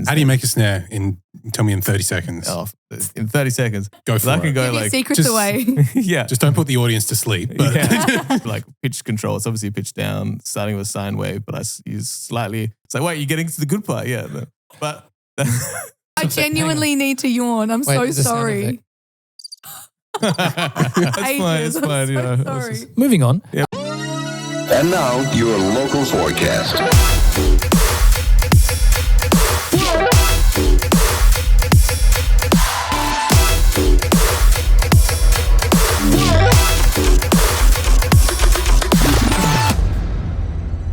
a How do you make a snare? Tell me in 30 seconds. Oh, in 30 seconds. Go for I it. can go Give your like secrets away. yeah, Just don't put the audience to sleep. But yeah. Like pitch control. It's obviously pitch down, starting with sine wave, but I use slightly. It's like, wait, you're getting to the good part, yeah. But I genuinely need to yawn. I'm so there's a sound sorry. that's fine. It's I'm fine. so You know. sorry. Moving on. And now, your local forecast.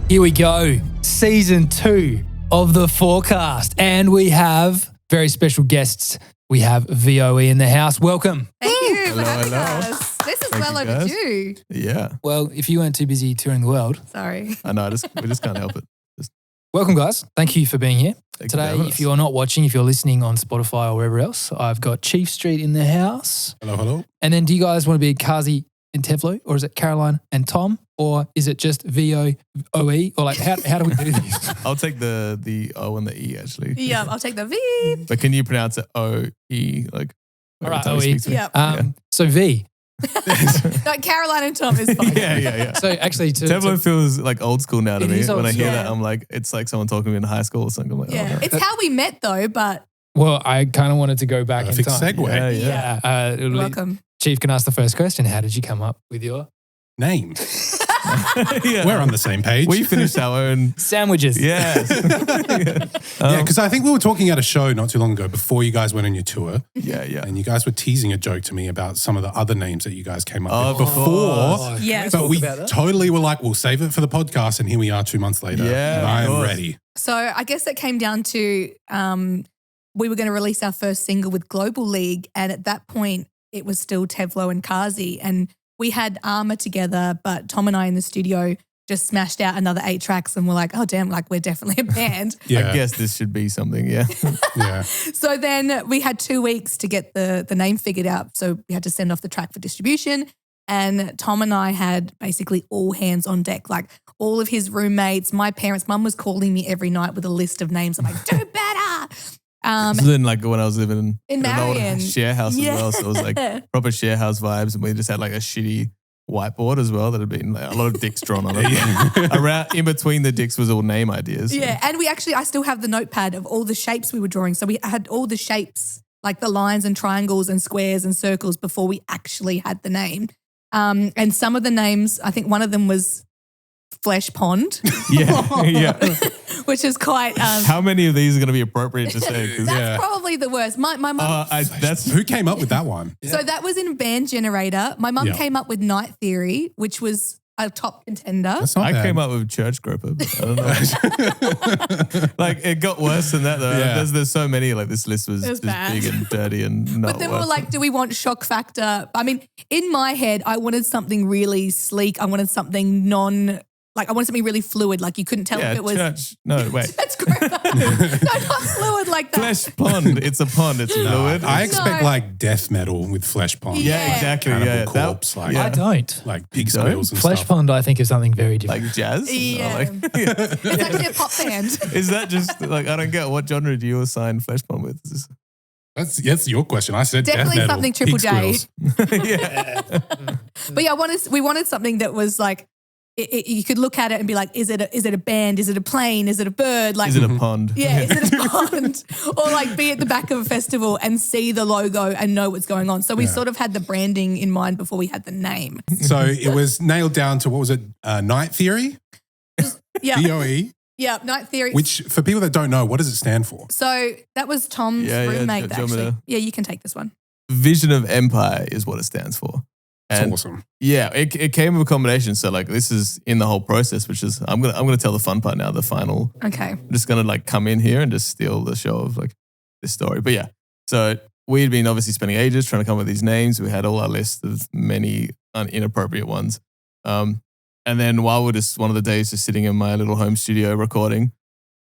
Here we go. Season 2 of the forecast. And we have very special guests. We have VOE in the house. Welcome. Thank you for Hello, having hello. us. This is Thank well you, guys. overdue. Yeah. Well, if you weren't too busy touring the world. Sorry. I know. We just can't help it. Welcome, guys. Thank you for being here. Thank you for Today, having if us. you're not watching, if you're listening on Spotify or wherever else, I've got Chief Street in the house. hello. And then do you guys want to be Kazi and Tevlo, or is it Caroline and Tom, or is it just VOE? Or like, how do we do this? I'll take the O and the E actually. Yeah, I'll take the V. But can you pronounce it O-E? Like, All right, every time you OE. speak to me? Yeah. So V. No, Caroline and Tom is fine. Yeah. So actually, Tevlo feels like old school now to It me. is old When I hear school. that, I'm like, it's like someone talking to me in high school or something. I'm like, Yeah. oh, no. It's how we met though, but well, I kind of wanted to go back Perfect in time. segue. Yeah. welcome. Chief can ask the first question. How did you come up with your Name. Yeah. We're on the same page. We finished our own. sandwiches? Yes. Yeah, because I think we were talking at a show not too long ago before you guys went on your tour, Yeah. and you guys were teasing a joke to me about some of the other names that you guys came up Oh, with before. Yes. But we about that? totally were like, we'll save it for the podcast, and here we are 2 months later. Yeah, and of I am course. ready. So I guess it came down to we were going to release our first single with Global League, and at that point it was still Tevlo and Kazi, and we had Armour together, but Tom and I in the studio just smashed out another 8 tracks, and we're like, oh damn, like we're definitely a band. Yeah, I guess this should be something. Yeah. yeah. So then we had 2 weeks to get the name figured out, so we had to send off the track for distribution. And Tom and I had basically all hands on deck, like all of his roommates, my parents. Mum was calling me every night with a list of names. I'm like, do better. So then, like when I was living In an old Marion. share house as well, so it was like proper share house vibes, and we just had like a shitty whiteboard as well that had been like a lot of dicks drawn on it. Around in between the dicks was all name ideas. Yeah, and I still have the notepad of all the shapes we were drawing. So we had all the shapes, like the lines and triangles and squares and circles before we actually had the name. And some of the names, I think one of them was Flesh Pond, Yeah. which is quite. How many of these are going to be appropriate to say? 'Cause- That's probably the worst. My mum. that's Who came up with that one? So that was in Band Generator. My mum Yeah. came up with Night Theory, which was a top contender. That's not I bad. came up with Church Groper. But I don't know. Like it got worse than that though. Yeah. There's so many. Like this list was It was just bad. big and dirty and not But then we worth were like, do we want shock factor? I mean, in my head, I wanted something really sleek. I wanted something I wanted something really fluid. Like you couldn't tell yeah, if it was. church. No, wait. That's great. No, not fluid like that. Flesh pond. It's a pond. It's fluid. I expect No. like death metal with Flesh Pond. Yeah, exactly. Cannibal Yeah, Corpse, like, I don't. like pig don't? squeals and Flesh stuff. Pond, I think, is something very different. like jazz. Yeah. Like, It's actually a pop band. is that just like I don't get what genre do you assign Flesh Pond with? Is That's your question. I said Definitely death metal, something Triple pig J. squeals. yeah. But yeah, we wanted something that was like, you could look at it and be like, is it a band? Is it a plane? Is it a bird? Like, Is it a pond? yeah, is it a pond? Or like be at the back of a festival and see the logo and know what's going on. So we sort of had the branding in mind before we had the name. So it was nailed down to, what was it? Night Theory? Yeah. DOE? Yeah, Night Theory. Which, for people that don't know, what does it stand for? So that was Tom's Yeah, roommate, do you want me actually. to- Yeah, you can take this one. Vision of Empire is what it stands for. It's And awesome. yeah, it came with a combination. So like this is in the whole process, which is I'm gonna tell the fun part now, the final. Okay. I'm just gonna like come in here and just steal the show of like this story. But yeah, so we'd been obviously spending ages trying to come up with these names. We had all our list of many inappropriate ones. And then while we're just one of the days just sitting in my little home studio recording,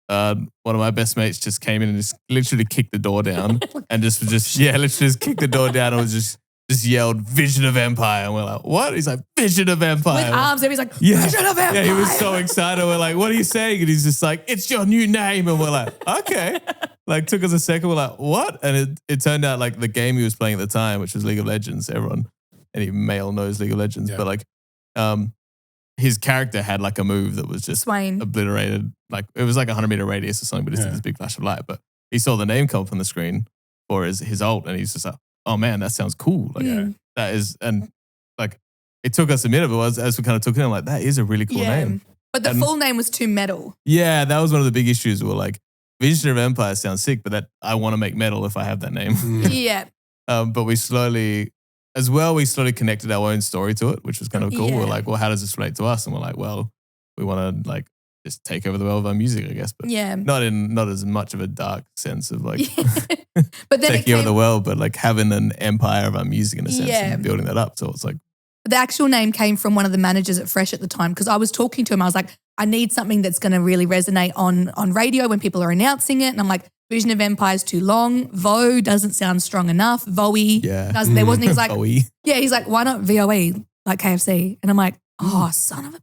one of my best mates just came in and just literally kicked the door down and just literally just kicked the door down and was just just yelled Vision of Empire. And we're like, what? He's like, Vision of Empire. With arms, and he's like, Vision of Empire. Yeah, he was so excited. We're like, what are you saying? And he's just like, it's your new name. And we're like, okay. Like, took us a second. We're like, what? And it turned out like the game he was playing at the time, which was League of Legends. Any male knows League of Legends. Yeah. But like, his character had like a move that was just Swain. Obliterated. Like, it was like a 100-meter radius or something, but it's this big flash of light. But he saw the name come up on the screen for his ult, and he's just like, oh man, that sounds cool. Like, that is, and like, it took us a minute, but as we kind of took it, I'm like, that is a really cool name. But the full name was too metal. Yeah, that was one of the big issues. We're like, Vision of Empire sounds sick, but that I want to make metal if I have that name. Yeah. But we slowly connected our own story to it, which was kind of cool. Yeah. We're like, well, how does this relate to us? And we're like, well, we want to like just take over the world of our music, I guess. But not as much of a dark sense of like but then taking over the world, but like having an empire of our music in a sense and building that up. So it's like, the actual name came from one of the managers at Fresh at the time, because I was talking to him. I was like, I need something that's going to really resonate on radio when people are announcing it. And I'm like, Vision of Empire is too long. Vo doesn't sound strong enough. Voe doesn't. There wasn't. He's like, he's like, why not VOE like KFC? And I'm like, oh, son of a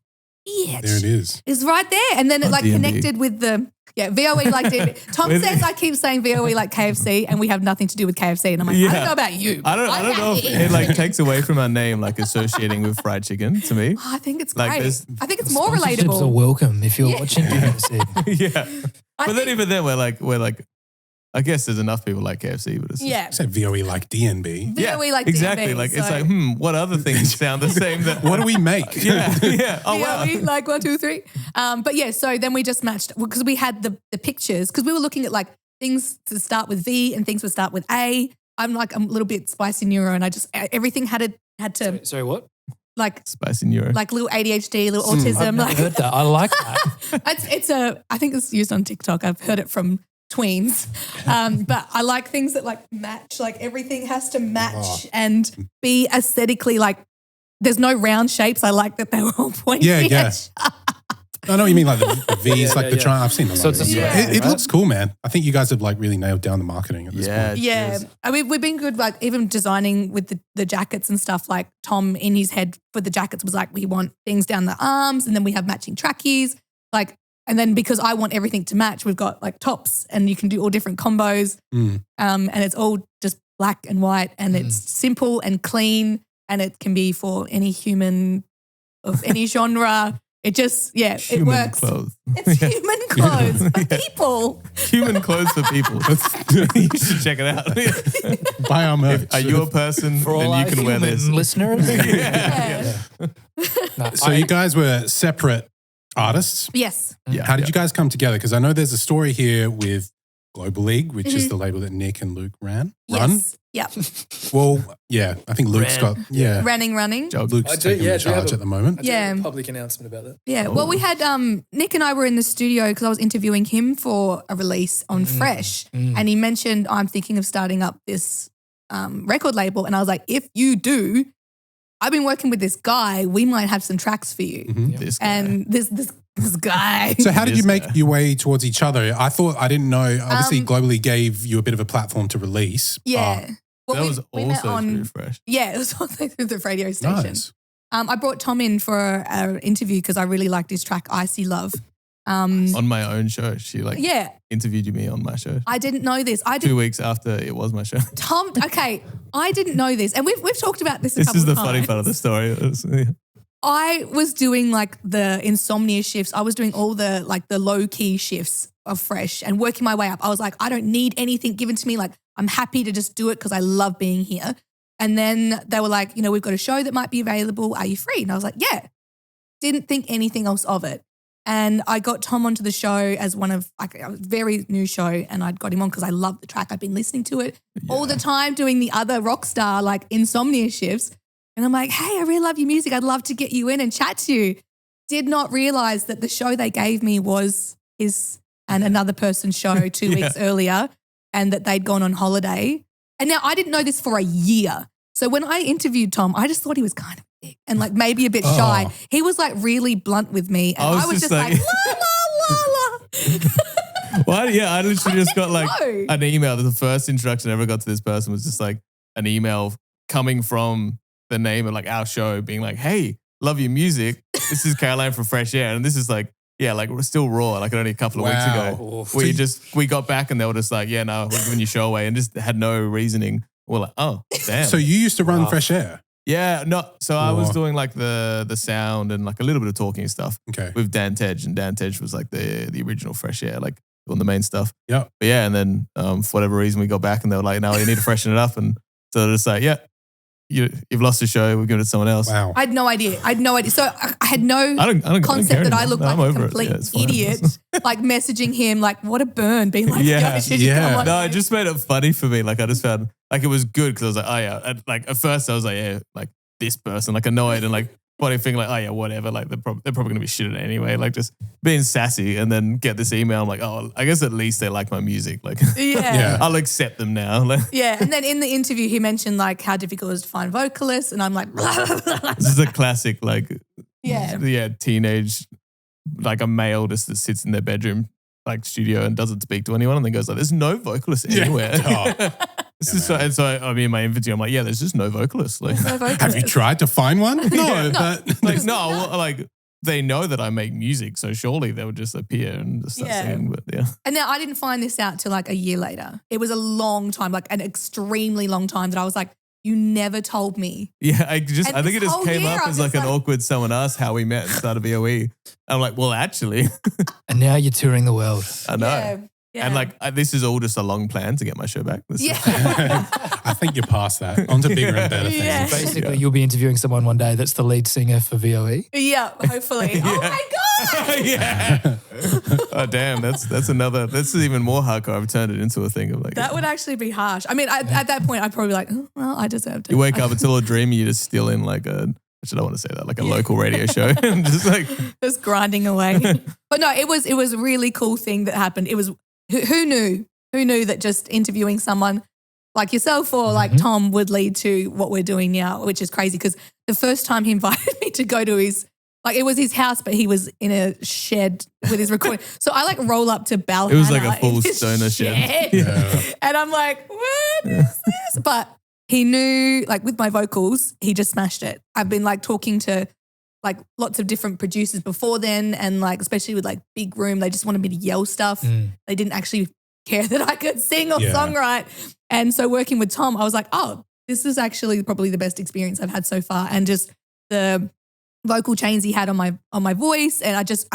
bitch. There it is. It's right there. And then it like D&D. connected with the VOE like D&D. Tom says I keep saying VOE like KFC, and we have nothing to do with KFC. And I'm like, I don't know about you. I don't know if it like takes away from our name, like associating with fried chicken to me. I think it's Like, great. I think it's more Sponsorships are relatable. welcome if you're watching KFC. Yeah. But then even then we're like, I guess there's enough people like KFC, but it's I said VOE like DNB. VOE like exactly. D&B, Like so- it's like, what other things sound the same? That What do we make? yeah. Oh wow. VOE, like 1, 2, 3. But yeah, so then we just matched because we had the pictures, because we were looking at like things to start with V and things would start with A. I'm like a little bit spicy neuro, and I just everything had to Sorry, what? like Spicy neuro. like little ADHD, little autism. I've heard that. I like that. I think it's used on TikTok. I've heard it from tweens. But I like things that like match, like everything has to match and be aesthetically like, there's no round shapes. I like that they were all pointy. Yeah. I know what you mean, like the V's, like the triangle. I've seen them. So it's a square, it right? looks cool, man. I think you guys have like really nailed down the marketing at this point. Yeah. I mean, we've been good, like even designing with the jackets and stuff. Like Tom in his head for the jackets was like, we want things down the arms, and then we have matching trackies. Like, and then because I want everything to match, we've got like tops, and you can do all different combos. And it's all just black and white, and it's simple and clean, and it can be for any human of any genre. It just, it works. Clothes. It's human clothes for people. Human clothes for people. You should check it out. Buy our merch. Are you a person? For all then our you can wear human this. listeners. No, So you guys were separate artists. Yes. Yeah. How did you guys come together? Because I know there's a story here with Global League, which is the label that Nick and Luke run. Yes. Yeah. Well, yeah, I think Luke's got, Running. Luke's taking the charge at the moment. Yeah. Public announcement about that. Yeah. Well, we had Nick and I were in the studio because I was interviewing him for a release on Fresh, and he mentioned, I'm thinking of starting up this record label, and I was like, if you do, I've been working with this guy. We might have some tracks for you. This guy. And this guy. So how did you make your way towards each other? I didn't know. Obviously, Globally gave you a bit of a platform to release. Yeah. that was met also through Fresh. Yeah, it was also through the radio station. Nice. I brought Tom in for an interview because I really liked his track, Icy Love. On my own show. She interviewed me on my show. I didn't know this. 2 weeks after it was my show. Tom, okay, I didn't know this. And we've talked about this a couple This is of the times. funny part of the story. I was doing like the insomnia shifts. I was doing all the like the low key shifts of Fresh and working my way up. I was like, I don't need anything given to me. Like, I'm happy to just do it because I love being here. And then they were like, we've got a show that might be available. Are you free? And I was like, yeah. Didn't think anything else of it. And I got Tom onto the show as one of like a very new show, and I'd got him on because I love the track. I've been listening to it all the time, doing the other rock star like insomnia shifts. And I'm like, hey, I really love your music. I'd love to get you in and chat to you. Did not realize that the show they gave me was his and another person's show 2 weeks earlier, and that they'd gone on holiday. And now I didn't know this for a year. So when I interviewed Tom, I just thought he was kind of thick and like maybe a bit shy. He was like really blunt with me. And I was just like la, la, la, la. Well, yeah, I literally just got like an email. The first introduction I ever got to this person was just like an email coming from the name of like our show being like, hey, love your music. This is Caroline from Fresh Air. And this is like, yeah, like we're still raw, like only a couple of weeks ago. We got back and they were just like, yeah, no, we're giving your show away and just had no reasoning. We're like, oh, damn. So you used to run Fresh Air? Yeah, no. So I was doing like the sound and like a little bit of talking and stuff with Dan Tej. And Dan Tej was like the original Fresh Air, like doing the main stuff. Yeah. But yeah, and then for whatever reason we got back and they were like, no, you need to freshen it up. And so they're just like, yeah, you've lost the show. We're giving it to someone else. Wow. I had no idea. So I had no concept that I looked like a complete idiot, like messaging him, like, what a burn, being like, yeah. No, it just made it funny for me. Like I just found, like it was good because I was like, oh yeah. And, like at first I was like, yeah, like this person, like annoyed and like funny thing, like, oh yeah, whatever. Like they're probably going to be shit at it anyway. Like just being sassy and then get this email. I'm like, oh, I guess at least they like my music. Like, I'll accept them now. Like, and then in the interview, he mentioned like how difficult it is to find vocalists, and I'm like, this is a classic, like, teenage, like a male just that sits in their bedroom, like studio and doesn't speak to anyone, and then goes like, there's no vocalist anywhere. So I mean, in my infancy, I'm like, yeah, there's just no vocalist. Like, have you tried to find one? No, but like, no, well, like they know that I make music, so surely they would just appear and just start singing. But And now I didn't find this out till like a year later. It was a long time, like an extremely long time that I was like, you never told me. Yeah, I think it just came up as like an awkward someone asked how we met and started BOE. I'm like, well, actually. And now you're touring the world. I know. Yeah. And like, this is all just a long plan to get my show back. I think you're past that. On to bigger and better things. Yeah. Basically, you'll be interviewing someone one day that's the lead singer for VOE. Yeah, hopefully. Oh my God. Yeah. Oh, damn. That's even more hardcore. I've turned it into a thing of like. That would actually be harsh. I mean, at that point, I'd probably be like, oh, well, I deserved it. You wake up, it's all a dream, you're just still in like a, actually, I don't want to say that, like a local radio show. Just like. Just grinding away. But no, it was a really cool thing that happened. It was, who knew that just interviewing someone like yourself or like Tom would lead to what we're doing now, which is crazy because the first time he invited me to go to his, like it was his house, but he was in a shed with his recording. So I like roll up to Balhana. It was like a full stoner shed. Yeah. And I'm like, what is this? But he knew, like with my vocals, he just smashed it. I've been like talking to like lots of different producers before then, and like especially with like Big Room, they just wanted me to yell stuff. They didn't actually care that I could sing or songwrite. And so working with Tom, I was like, oh, this is actually probably the best experience I've had so far. And just the vocal chains he had on my voice, and I just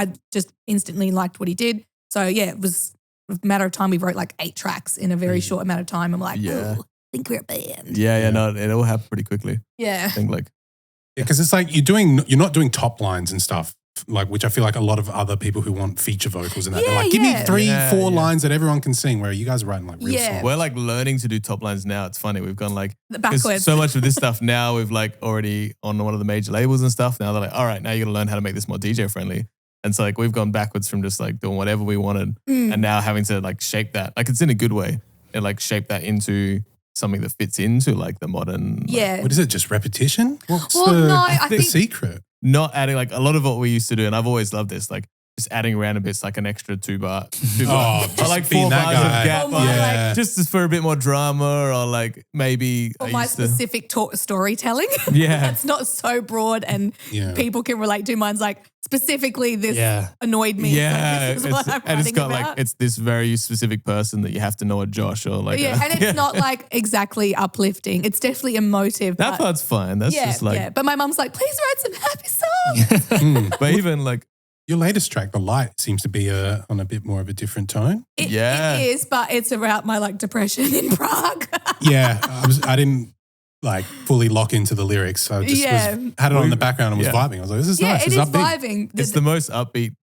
instantly liked what he did. So yeah, it was a matter of time. We wrote like 8 tracks in a very short amount of time. I'm like, oh, I think we're a band. Yeah, no, it all happened pretty quickly. Yeah. I think like. Yeah, because it's like you're not doing top lines and stuff, like which I feel like a lot of other people who want feature vocals and that they're like, give me 3-4 lines that everyone can sing. Where you guys are writing like real songs. We're like learning to do top lines now. It's funny. We've gone like backwards. So much of this stuff now. We've like already on one of the major labels and stuff. Now they're like, all right, now you got to learn how to make this more DJ friendly. And so like we've gone backwards from just like doing whatever we wanted, and now having to like shape that. Like it's in a good way, and like shape that into something that fits into like the modern. Yeah. What is it? Just repetition? What's I think secret? Not adding like a lot of what we used to do, and I've always loved this, like just adding random bits like an extra 2 bar. Or like 4 bars of gap. Like, just for a bit more drama, or like maybe or my specific storytelling. Yeah. That's not so broad and people can relate to. Mine's like specifically this annoyed me. Yeah. So this is what I'm and it's got about. like, it's this very specific person that you have to know a Josh or like. Yeah, and it's not like exactly uplifting. It's definitely emotive. That part's fine. That's just like. Yeah, but my mum's like, please write some happy songs. But even like. Your latest track, The Light, seems to be on a bit more of a different tone. It is, but it's about my like depression in Prague. Yeah, I didn't like fully lock into the lyrics. So I just had it on the background and was vibing. I was like, this is nice. It is vibing. It's the most upbeat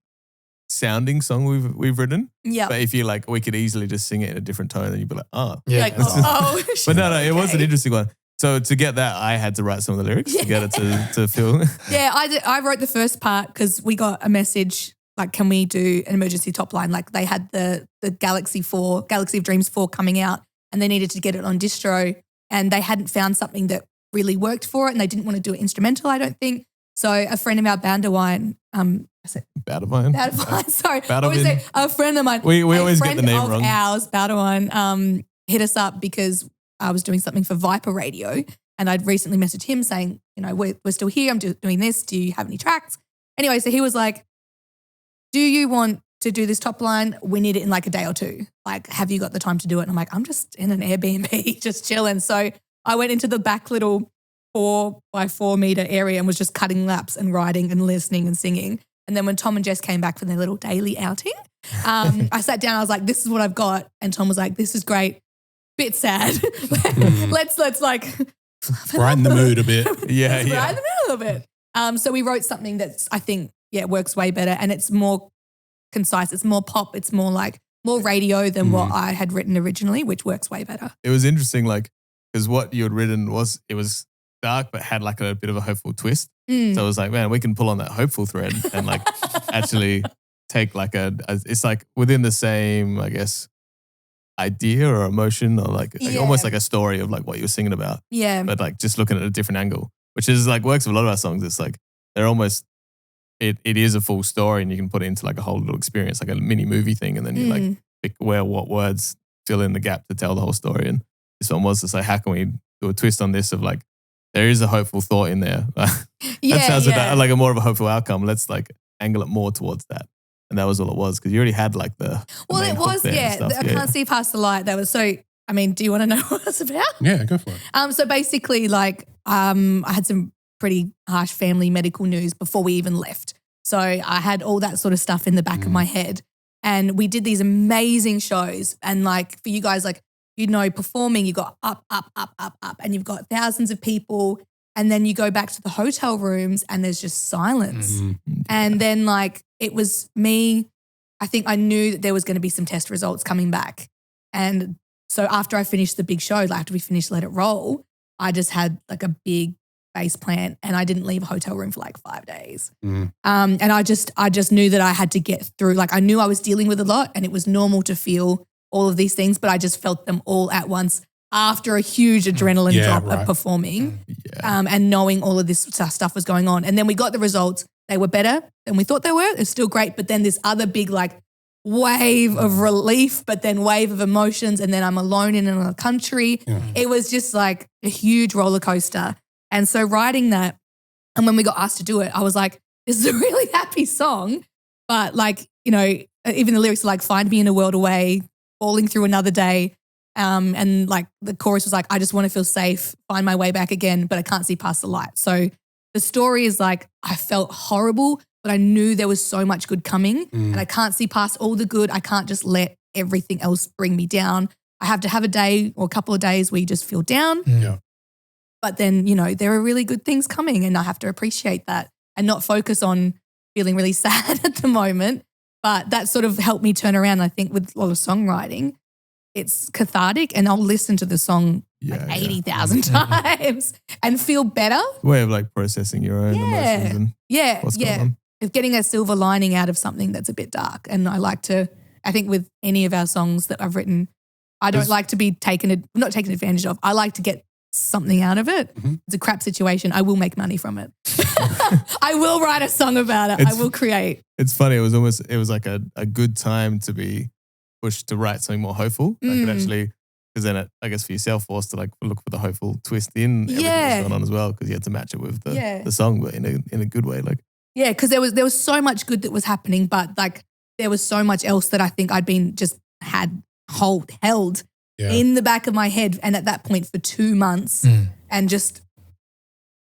sounding song we've written. Yeah. But if you like, we could easily just sing it in a different tone and you'd be like, oh. Yeah. Like, But no, it was an interesting one. So to get that, I had to write some of the lyrics to get it to feel. Yeah, I wrote the first part because we got a message like, can we do an emergency top line? Like they had the Galaxy of Dreams 4 coming out, and they needed to get it on distro, and they hadn't found something that really worked for it, and they didn't want to do it instrumental, I don't think. So a friend of our Bandawine, Bandawine, sorry. A friend of mine. We always get the name wrong. Ours, Bandawine, hit us up because I was doing something for Viper Radio, And I'd recently messaged him saying, we're still here. I'm doing this. Do you have any tracks? Anyway, so he was like, do you want to do this top line? We need it in like a day or two. Like, have you got the time to do it? And I'm like, I'm just in an Airbnb, just chilling. So I went into the back little 4x4 meter area and was just cutting laps and writing and listening and singing. And then when Tom and Jess came back from their little daily outing, I sat down, I was like, this is what I've got. And Tom was like, this is great. Bit sad. Let's like brighten the mood a bit. Yeah. Brighten the mood a little bit. So we wrote something that's, I think, works way better, and it's more concise. It's more pop. It's more like more radio than what I had written originally, which works way better. It was interesting, like, because what you had written was dark, but had like a bit of a hopeful twist. So I was like, man, we can pull on that hopeful thread and like actually take like it's like within the same, I guess, idea or emotion or like almost like a story of like what you were singing about. Yeah. But like just looking at a different angle, which is like works with a lot of our songs. It's like they're almost, it is a full story and you can put it into like a whole little experience, like a mini movie thing. And then you like pick what words fill in the gap to tell the whole story. And this one was just like, how can we do a twist on this of like, there is a hopeful thought in there. That sounds like a more of a hopeful outcome. Let's like angle it more towards that. And that was all it was because you already had like the well, it was, I can't see past the light. That was so, I mean, do you want to know what it's about? Yeah, go for it. So basically like I had some pretty harsh family medical news before we even left. So I had all that sort of stuff in the back of my head. And we did these amazing shows. And like for you guys, like, performing, you got up, and you've got thousands of people. And then you go back to the hotel rooms and there's just silence. And then like it was me, I think I knew that there was going to be some test results coming back. And so after I finished the big show, like after we finished Let It Roll, I just had like a big face plant and I didn't leave a hotel room for like 5 days. And I just knew that I had to get through, like I knew I was dealing with a lot and it was normal to feel all of these things, but I just felt them all at once after a huge adrenaline drop of performing and knowing all of this stuff was going on. And then we got the results. They were better than we thought they were. It's still great. But then this other big like wave of relief, but then wave of emotions. And then I'm alone in another country. It was just like a huge roller coaster. And so writing that, and when we got asked to do it, I was like, this is a really happy song. But like, even the lyrics are like, find me in a world away, falling through another day. And like the chorus was like, I just want to feel safe, find my way back again, but I can't see past the light. So the story is like, I felt horrible, but I knew there was so much good coming and I can't see past all the good. I can't just let everything else bring me down. I have to have a day or a couple of days where you just feel down. But then, there are really good things coming and I have to appreciate that and not focus on feeling really sad at the moment. But that sort of helped me turn around. I think with a lot of songwriting, it's cathartic and I'll listen to the song 80,000 times and feel better. Way of like processing your own emotions and what's going on. Of getting a silver lining out of something that's a bit dark. And I think with any of our songs that I've written, I don't like to be not taken advantage of. I like to get something out of it. It's a crap situation. I will make money from it. I will write a song about it. I will create. It's funny. It was like a good time to be pushed to write something more hopeful. Like it actually, because then it, I guess for yourself, forced to like look for the hopeful twist in everything that's going on as well, because you had to match it with the song, but in a good way. Like because there was so much good that was happening, but like there was so much else that I think I'd been held in the back of my head, and at that point for 2 months, and just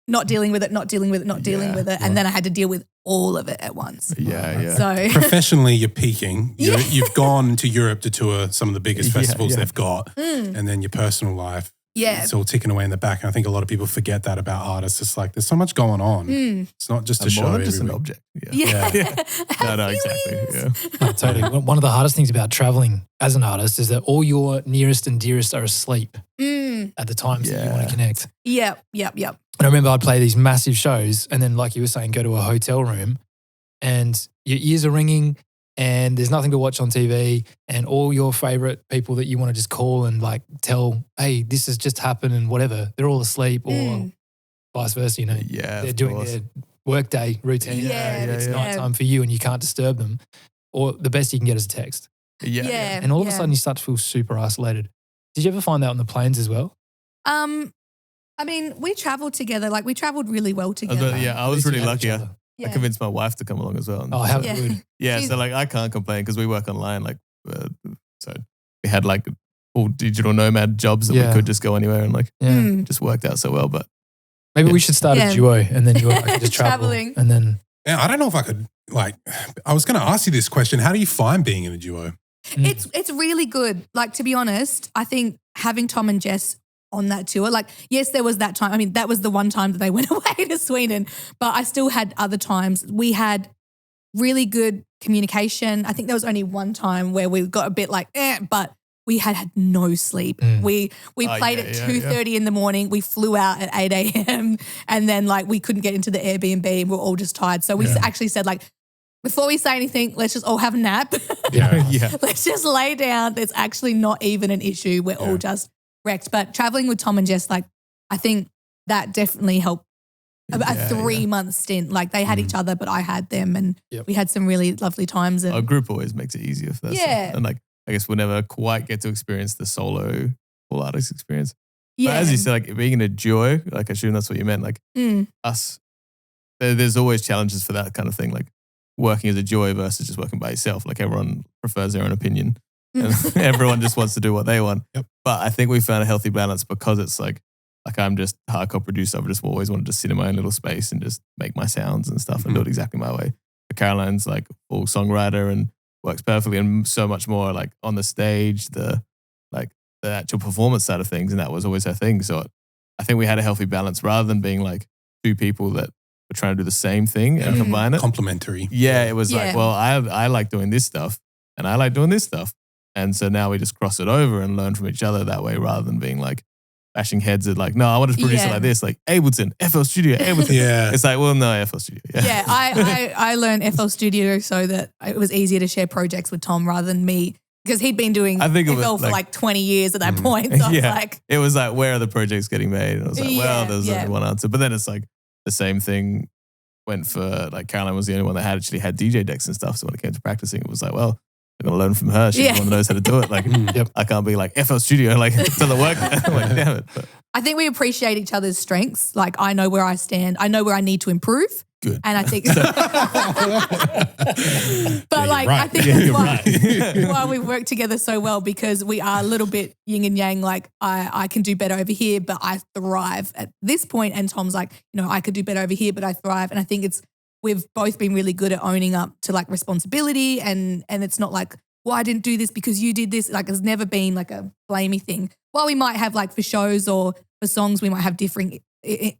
not dealing with it, and then I had to deal with all of it at once. So professionally, you're peaking. You've gone to Europe to tour some of the biggest festivals they've got, and then your personal life. It's all ticking away in the back. And I think a lot of people forget that about artists. It's like there's so much going on. It's not just a show. More than just an object. No, exactly. Totally. One of the hardest things about traveling as an artist is that all your nearest and dearest are asleep at the times that you want to connect. Yep. And I remember I'd play these massive shows and then, like you were saying, go to a hotel room and your ears are ringing and there's nothing to watch on TV and all your favorite people that you want to just call and like tell, hey, this has just happened and whatever, they're all asleep or vice versa, they're doing their workday routine and it's nighttime for you and you can't disturb them. Or the best you can get is a text. And all of a sudden you start to feel super isolated. Did you ever find that on the planes as well? I mean, we traveled together. Like we traveled really well together. I was really lucky. I Yeah. convinced my wife to come along as well. Oh, how Yeah. good. Yeah, so like I can't complain because we work online. Like, so we had like all digital nomad jobs that we could just go anywhere and like just worked out so well. But maybe we should start a duo and then you and I could just travel. Traveling. And then Yeah, I don't know if I could, like, I was going to ask you this question. How do you find being in a duo? It's really good. Like, to be honest, I think having Tom and Jess on that tour, like, yes, there was that time. I mean, that was the one time that they went away to Sweden, but I still had other times. We had really good communication. I think there was only one time where we got a bit like, but we had no sleep. We played at 2:30 in the morning. We flew out at 8 a.m. and then like we couldn't get into the Airbnb. We were all just tired. So we actually said like, before we say anything, let's just all have a nap. Let's just lay down. It's actually not even an issue. We're all just wrecked. But traveling with Tom and Jess, like, I think that definitely helped. A 3-month stint. Like they had each other, but I had them, and we had some really lovely times. And our group always makes it easier for that stuff. And like, I guess we'll never quite get to experience the solo full artist experience. But as you said, like being in a duo, like I assume that's what you meant. Like us, there's always challenges for that kind of thing. Like working as a duo versus just working by yourself. Like everyone prefers their own opinion and everyone just wants to do what they want. But I think we found a healthy balance because it's like I'm just a hardcore producer. I've just always wanted to sit in my own little space and just make my sounds and stuff and do it exactly my way. But Caroline's like full songwriter and works perfectly and so much more like on the stage, the actual performance side of things. And that was always her thing. So I think we had a healthy balance rather than being like two people that were trying to do the same thing and combine it. Complementary. Yeah, it was like, well, I like doing this stuff and I like doing this stuff. And so now we just cross it over and learn from each other that way rather than being like, bashing heads at like, no, I want to produce it like this, like Ableton, FL Studio, Ableton. It's like, well, no, FL Studio. I learned FL Studio so that it was easier to share projects with Tom rather than me because he'd been doing FL for like 20 years at that point. So I was like, it was like, where are the projects getting made? And I was like, well, there's only one answer. But then it's like the same thing went for like Caroline was the only one that actually had DJ decks and stuff. So when it came to practicing, it was like, well, I'm going to learn from her. She's the one that knows how to do it. Like, I can't be like FL Studio, like, till it work. I'm like, damn it. But I think we appreciate each other's strengths. Like, I know where I stand. I know where I need to improve. Good. And I think, but like, I think that's why we work together so well because we are a little bit yin and yang. Like, I can do better over here, but I thrive at this point. And Tom's like, you know, I could do better over here, but I thrive. And I think we've both been really good at owning up to like responsibility and it's not like, well, I didn't do this because you did this. Like, it's never been like a blamey thing. While we might have like for shows or for songs, we might have differing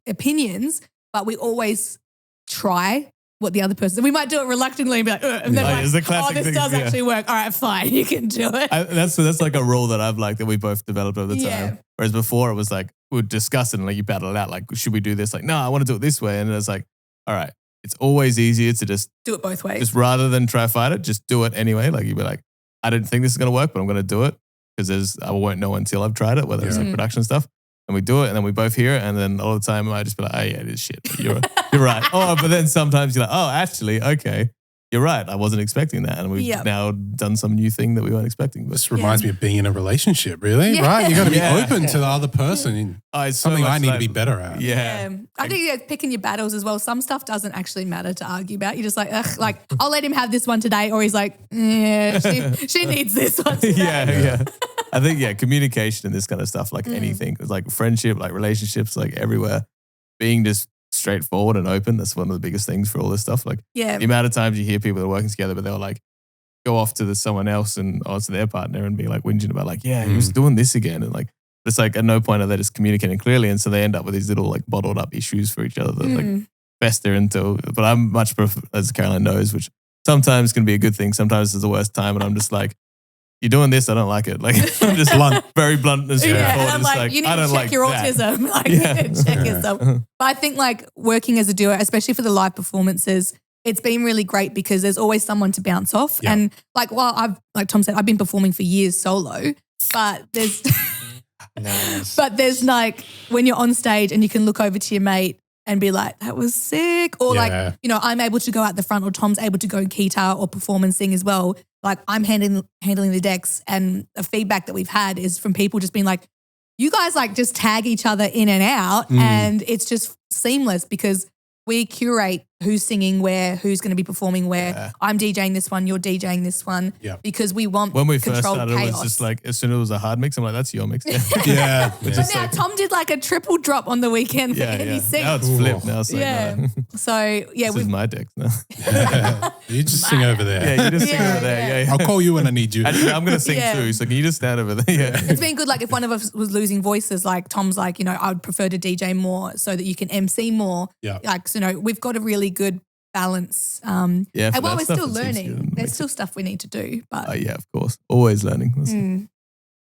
opinions, but we always try what the other person, we might do it reluctantly and be like, and then this does actually work. All right, fine, you can do it. That's like a rule that I've like that we both developed over the time. Whereas before it was like, we'd discuss it and like you battle it out. Like, should we do this? Like, no, I want to do it this way. And it's like, all right. It's always easier to just do it both ways. Just rather than try to fight it, just do it anyway. Like you'd be like, I don't think this is going to work, but I'm going to do it because I won't know until I've tried it, whether it's like production stuff. And we do it and then we both hear it. And then all the time I just be like, oh yeah, it is shit. You're right. Oh, but then sometimes you're like, oh, actually, okay. You're right. I wasn't expecting that. And we've now done some new thing that we weren't expecting. This reminds me of being in a relationship, really, right? You got to be open to the other person. It's something I need to be better at. I think picking your battles as well. Some stuff doesn't actually matter to argue about. You're just like, ugh, like I'll let him have this one today. Or he's like, she needs this one today. I think, communication and this kind of stuff, like anything, like friendship, like relationships, like everywhere, being just straightforward and open. That's one of the biggest things for all this stuff. Like the amount of times you hear people that are working together, but they'll like go off to someone else and to their partner and be like whinging about like, he was doing this again. And like, it's like at no point are they just communicating clearly. And so they end up with these little like bottled up issues for each other that like fester into, but I'm much prefer, as Caroline knows, which sometimes can be a good thing. Sometimes it's the worst time. And I'm just like, you're doing this, I don't like it. Like I'm just very blunt and straightforward. And I'm like, you need to check your autism. Like check yourself. But I think like working as a duo, especially for the live performances, it's been really great because there's always someone to bounce off. Yeah. And like, like Tom said, I've been performing for years solo, but there's but there's like when you're on stage and you can look over to your mate and be like, that was sick. Or like, you know, I'm able to go out the front or Tom's able to go and guitar or perform and sing as well. Like I'm handling the decks and the feedback that we've had is from people just being like, you guys like just tag each other in and out and it's just seamless because we curate who's singing where, who's going to be performing where. Yeah. I'm DJing this one, you're DJing this one. Yeah. Because we want when we first controlled started, chaos. it was just like as soon as it was a hard mix, I'm like, that's your mix. Yeah. But now Tom did like a triple drop on the weekend for any sync. Now it's flipped. Now it's like, yeah. So this is my deck now. You just sing over there. Yeah, you just sing over there. Yeah. I'll call you when I need you. I'm going to sing too, so can you just stand over there? Yeah. It's been good. Like if one of us was losing voices, like Tom's like, I would prefer to DJ more so that you can MC more. Yeah. Like, so, we've got a really good balance. And while we're still learning, there's still stuff we need to do. But yeah, of course. Always learning.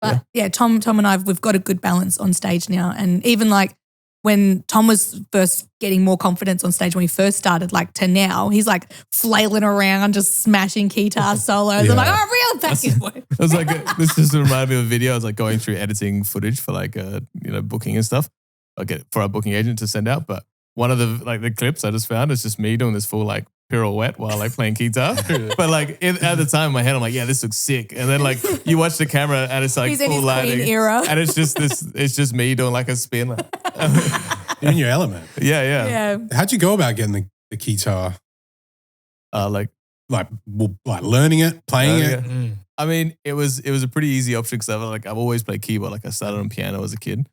But Tom and we've got a good balance on stage now. And even like when Tom was first getting more confidence on stage when he first started, like to now, he's like flailing around, just smashing guitar solos. I'm like, real back in work. I was like, this just reminded me of a video. I was like going through editing footage for like, booking and stuff. For our booking agent to send out. But one of the clips I just found is just me doing this full like pirouette while like playing guitar. But like at the time in my head, I'm like, yeah, this looks sick. And then like you watch the camera and it's like he's full in his lighting. Queen era. And it's just me doing like a spin. You're in your element. Yeah. How'd you go about getting the guitar? Like learning it, playing it? I mean, it was a pretty easy option because I've always played keyboard. Like I started on piano as a kid.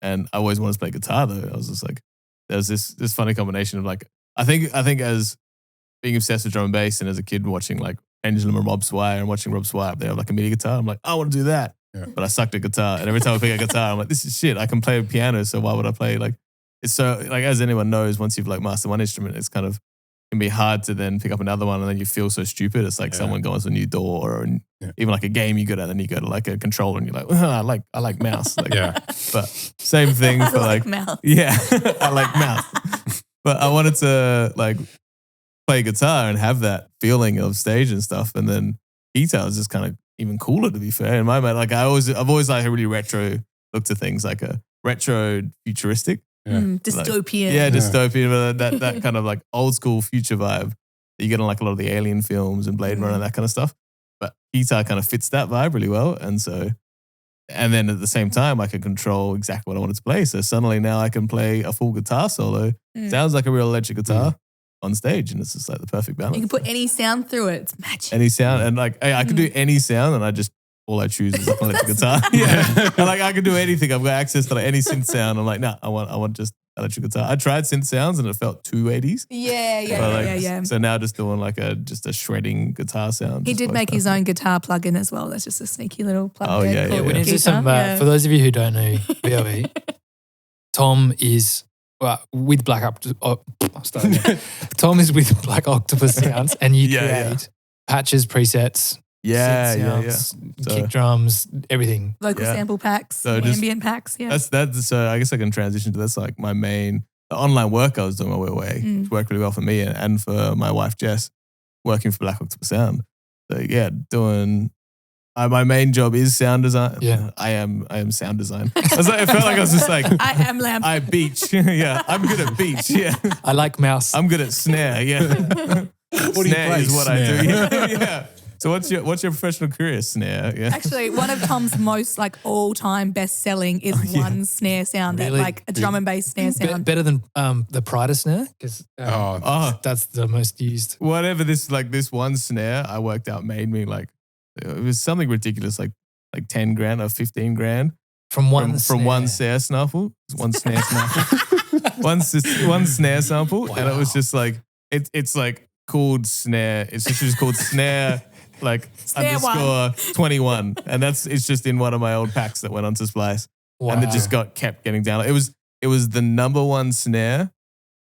And I always wanted to play guitar though. I was just like, there was this funny combination of like, I think as being obsessed with drum and bass and as a kid watching like Pendulum and Rob Swire and watching Rob Swire, they have like a MIDI guitar. I'm like, I want to do that. Yeah. But I sucked at guitar. And every time I pick a guitar, I'm like, this is shit. I can play piano. So why would I play like, it's so like, as anyone knows, once you've like mastered one instrument, it's kind of, can be hard to then pick up another one and then you feel so stupid. It's like someone going to a new door or even like a game you go to, then you go to like a controller and you're like, I like mouse. Like, but same thing for like mouse. Yeah, I like mouse. But I wanted to like play guitar and have that feeling of stage and stuff. And then guitar was just kind of even cooler, to be fair. In my mind, like I've always like a really retro look to things, like a retro futuristic. Yeah. Dystopian. Like, dystopian, but that kind of like old school future vibe that you get on like a lot of the Alien films and Blade Runner and that kind of stuff. But guitar kind of fits that vibe really well. And then at the same time, I could control exactly what I wanted to play. So suddenly now I can play a full guitar solo. Sounds like a real electric guitar on stage. And it's just like the perfect balance. You can put any sound through it. It's magic. Any sound. And like, I could do any sound and all I choose is like an electric guitar. Yeah. And like I can do anything. I've got access to like any synth sound. I'm like, nah, I want just electric guitar. I tried synth sounds and it felt 280s. Yeah. So now just doing like a shredding guitar sound. He did make his own guitar plugin as well. That's just a sneaky little plugin. Oh yeah. We need to some, for those of you who don't know VOE, Tom is with Black Tom is with Black Octopus Sounds, and you create patches, presets. Sounds, kick drums, everything. Local sample packs, ambient packs. Yeah, that's. So I guess I can transition to that's like my main online work I was doing my way. It worked really well for me and for my wife Jess, working for Black Octopus Sound. So yeah, doing. My main job is sound design. Yeah, I am sound design. It felt like I was just like I am lamp. I beach. Yeah, I'm good at beach. Yeah, I like mouse. I'm good at snare. Yeah, what snare is what snare? I do. Yeah. So what's your professional career, snare? Yeah. Actually, one of Tom's most like all-time best-selling is one snare sound, Really? like a drum and bass snare sound. Better than the Prida snare because that's the most used. Whatever this one snare I worked out made me like it was something ridiculous like 10 grand or 15 grand from one snare snuffle, one snare snuffle, one snare sample, and it was just like it's like called snare. It's just called snare. Like Snare _21, and it's just in one of my old packs that went onto Splice, and it just kept getting down. It was the number one snare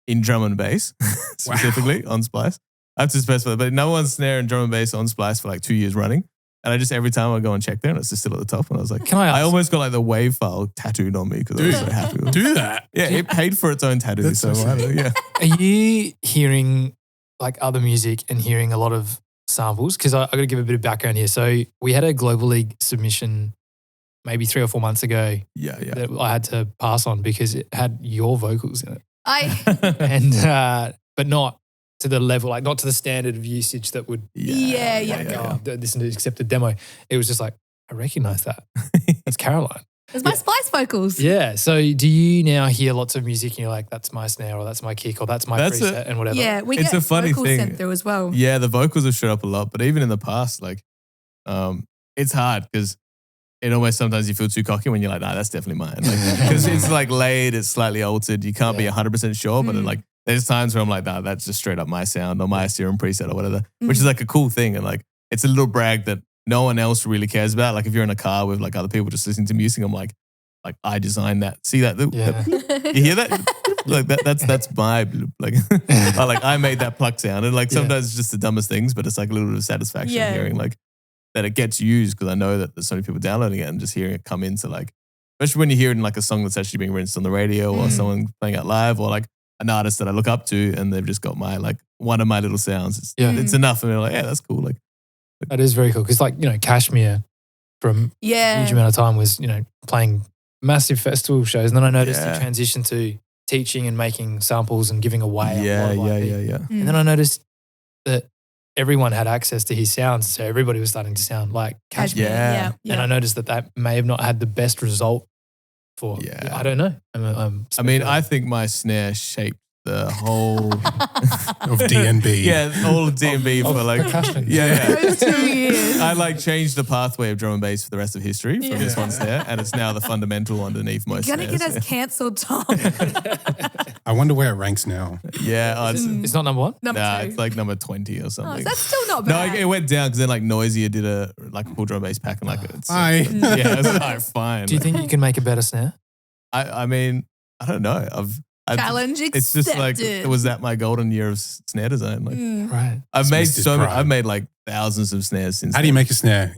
in drum and bass specifically on Splice. I have to specify, but number one snare in drum and bass on Splice for like 2 years running, and I just every time I go and check there, and it's just still at the top, and I was like, can I ask? I almost got like the wave file tattooed on me because I was so happy with it. Do that? Yeah, it paid for its own tattoo. That's so sick. Yeah. Are you hearing like other music and hearing a lot of samples? Because I got to give a bit of background here. So we had a Global League submission maybe 3 or 4 months ago that I had to pass on because it had your vocals in it. And but not to the level, like not to the standard of usage that would Yeah. this is an accepted demo. It was just like, I recognize that. That's Caroline. It's my splice vocals. Yeah. So do you now hear lots of music and you're like, that's my snare or that's my kick or that's my preset and whatever? Yeah, we It's get a funny vocals thing. sent through as well. Yeah, the vocals have showed up a lot, but even in the past, like, it's hard because it almost sometimes you feel too cocky when you're like, nah, that's definitely mine. Because it's like laid, it's slightly altered. You can't be 100% sure, but like there's times where I'm like, nah, that's just straight up my sound or my Serum preset or whatever, which is like a cool thing. And like, it's a little brag that no one else really cares about. Like if you're in a car with like other people just listening to music, I'm like I designed that. See that? Yeah. You hear that? Like that's my like, like I made that pluck sound. And like sometimes it's just the dumbest things, but it's like a little bit of satisfaction hearing like that it gets used because I know that there's so many people downloading it and just hearing it come into like, especially when you're hearing like a song that's actually being released on the radio or someone playing it live or like an artist that I look up to and they've just got my like one of my little sounds. It's enough. And they're like, yeah, that's cool. Like that is very cool because like, you know, Kashmir from a huge amount of time was, you know, playing massive festival shows. And then I noticed the transition to teaching and making samples and giving away. Yeah. And then I noticed that everyone had access to his sounds. So everybody was starting to sound like Kashmir. Yeah. And I noticed that may have not had the best result for, I don't know. I mean, I think my snare shaped the whole of DNB. Yeah, all of DNB for like percussion. Those 2 years. I like changed the pathway of drum and bass for the rest of history from this one snare, and it's now the fundamental underneath most You're gonna snares. get us cancelled, Tom. I wonder where it ranks now. Yeah, It's not number one? Number 2. it's like number 20 or something. That's still not No, bad. it went down because then like Noisier did a full drum bass pack and like it's Hi. yeah, it's like fine. Do you think you can make a better snare? I mean, I don't know. Challenge It's just like accepted. was that my golden year of snare design? Like Right. I've made missed his so many, prime. I've made like thousands of snares since. How do you make a snare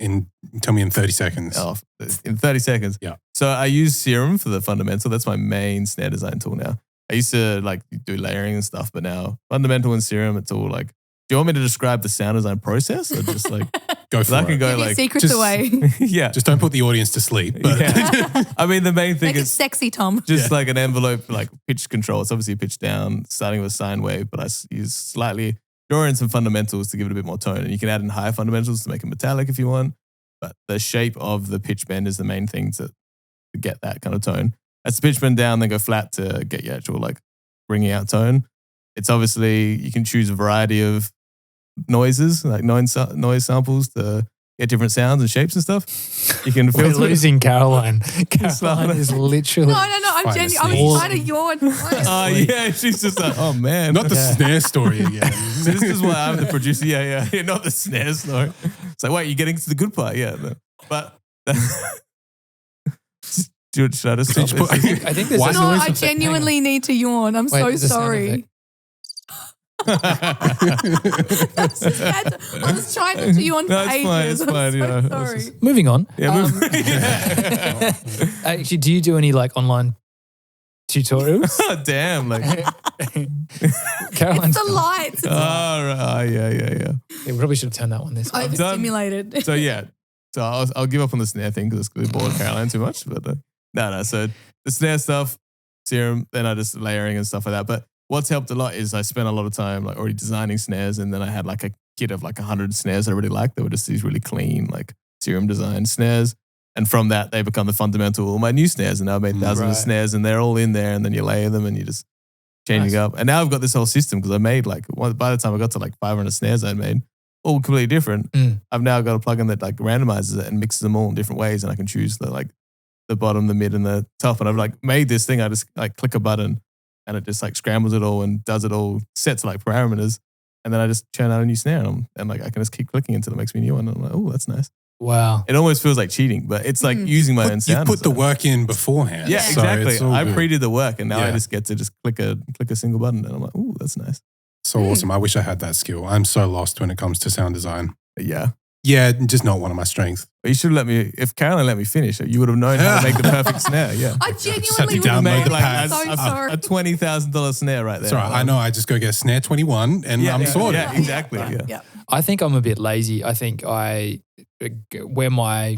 tell me in 30 seconds? Oh, in 30 seconds. Yeah. So I use Serum for the fundamental. That's my main snare design tool now. I used to like do layering and stuff, but now fundamental and Serum, it's all like, do you want me to describe the sound design process or just like Go for I it. can go Give your like secrets just- away. yeah. Just don't put the audience to sleep. But Yeah. I mean, the main thing Make it is sexy, Tom. just like an envelope, like pitch control. It's obviously pitch down, starting with a sine wave, but I use slightly, draw in some fundamentals to give it a bit more tone. And you can add in higher fundamentals to make it metallic if you want. But the shape of the pitch bend is the main thing to get that kind of tone. That's the pitch bend down, then go flat to get your actual like bringing out tone. It's obviously, you can choose a variety of noises, like noise samples to get different sounds and shapes and stuff. You can We're filter. losing Caroline. Caroline is literally... No. I'm Fine, genuine. I it's was trying to yawn. Oh yeah, she's just like, oh man. not the snare story again. So this is why I'm the producer. Yeah. Not the snare story. It's like, wait, you're getting to the good part. Yeah. No. But should I just stop? Did you put- I think there's Why a No, noise I effect? genuinely need to yawn. I'm Wait, so there's a sound sorry. effect. That's just bad. I was trying to yawn for No, it's ages. fine, it's I'm fine, so you know, it's sorry. just- Moving on. Yeah, Actually, do you do any like online tutorials? Oh, damn. Like, Caroline's It's the lights. oh, right. Yeah. Yeah, we probably should have turned that one this way. Overstimulated. So yeah. So I'll give up on the snare thing because it's bored Caroline too much. But no. So the snare stuff, Serum, then I just layering and stuff like that. But what's helped a lot is I spent a lot of time like already designing snares, and then I had like a kit of like 100 snares I really liked. They were just these really clean like Serum design snares. And from that, they become the fundamental all my new snares. And now I've made thousands of snares, and they're all in there. And then you layer them, and you just changing up. And now I've got this whole system because I made like by the time I got to like 500 snares I made, all completely different. I've now got a plugin that like randomizes it and mixes them all in different ways, and I can choose the bottom, the mid, and the top. And I've like made this thing. I just like click a button, and it just like scrambles it all and does it all, sets like parameters, and then I just churn out a new snare, and like I can just keep clicking until it makes me a new one. And I'm like, oh, that's nice. Wow. It almost feels like cheating, but it's like using my own You sound. put the work in beforehand. Yeah, so exactly. it's all I good. pre-did the work, and now I Yeah. just get to just click a single button, and I'm like, oh, that's nice. So awesome. I wish I had that skill. I'm so lost when it comes to sound design. But yeah. Yeah, just not one of my strengths. But you should have let me, if Caroline let me finish, you would have known how to make the perfect snare. Yeah. I Just have genuinely to was download made the like, pads. I'm so sorry. A $20,000 snare right there. It's all right. I know. I just go get a snare 21 and I'm sorted. Yeah, exactly. Yeah. I think I'm a bit lazy. I think where my